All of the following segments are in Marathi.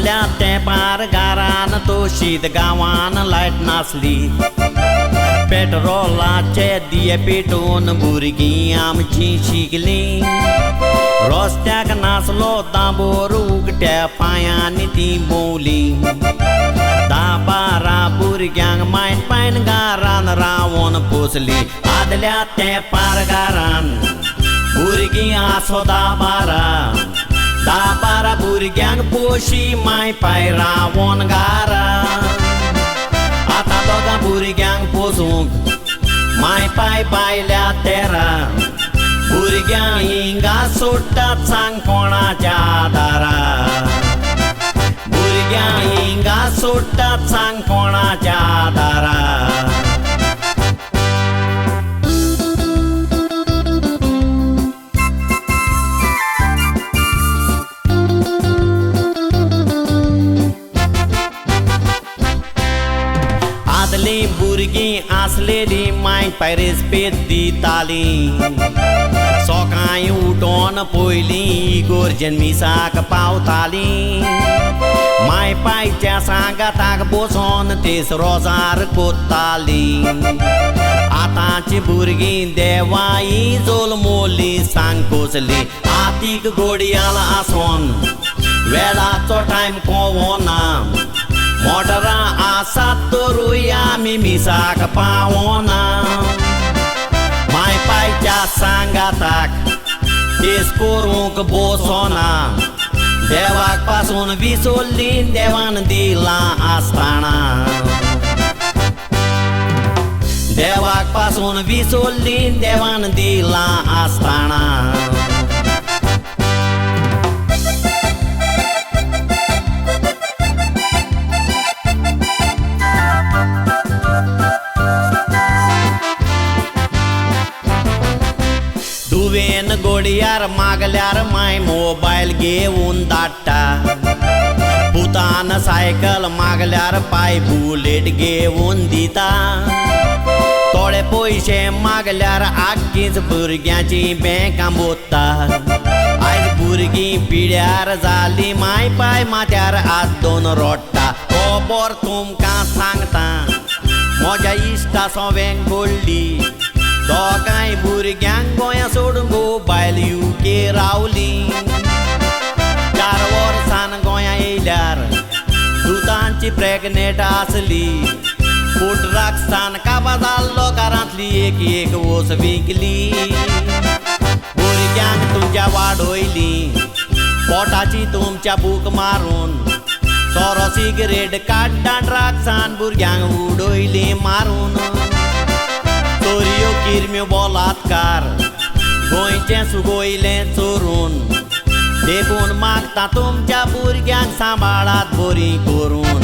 आदल्या तेंपार घरान तोशीत गांवान लायट नासली पेट्रोलाचे दिये पेटोवन भुरगीं आमची शिकलीं रस्त्याक नाचलो दांबोर उगट्या पांयांनी ती भोंवली 10-12 भुरग्यांक मायन पायन घरान रावोन पोसली आदल्या तेंपार घरान भुरगीं आसो 10-12 भुरग्यांक पोशी माय पाय रावोन घरा आतां दोगां भुरग्यांक पोसूंक माय पाय बायल्या तेरा भुरग्यां हिंगा सोडटात सांग कोणाच्या दारा भुरग्यां हिंगा सोडटात सांग कोणाच्या दारा आदली भुरगीं आसलेली माय पाय रेस्पेद दिताली सोकाळीं उठोन पयलीं इगोर्जेन मिसाक पावताली माय पायच्या सांगाताक बसोन तेस रोजार कोत्ताली आतांची भुरगीं देवाई जोल मोली सांग कोसली आतीक घोडयाल आसोन वेळाचो टायम कोवोना मोटरां आसात तरूय आमी मिसाक पावोना माय पायच्या सांगाताक तेस करूंक बसोना देवाक पासून विसोल्ली देवान दिलां आसताना देवाक पासून विसोल्ली देवान दिलां आसताना तुवेन घोडयार मागल्यार माय मोबायल घेवन धाडटा पुतान सायकल मागल्यार पाय बुलेट घेवन दिता थोडे पयशे मागल्यार आख्खीच भुरग्यांची बँकां बोत्ता आयज भुरगीं पिड्यार जाली माय पाय माथ्यार हात दोन रोडटा खबर तुमकां सांगता म्हज्या इश्टा सोवेंक घोडली दोगांय भुरग्यांक गोंया सोडून गो बायल UK रावली 4 वर्सान गोंया येयल्यार दुतांची प्रेग्नेंट आसली फुटराक स्थानका जाल्लो घरांतली एक वोस विकली भुरग्यांक तुमच्या वाडोयली पोटाची तुमच्या बूक मारून सोरो सिगरेट काड्डा ड्रग्सान भुरग्यांक उडोयली मारून चोरयो किरम्यो बलात्कार गोंयचें सुगोयलें चोरून देखून मागता तुमच्या भुरग्यांक सांबाळात बरी करून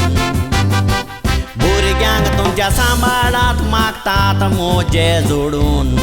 भुरग्यांक तुमच्या सांबाळात मागतात मोजे जोडून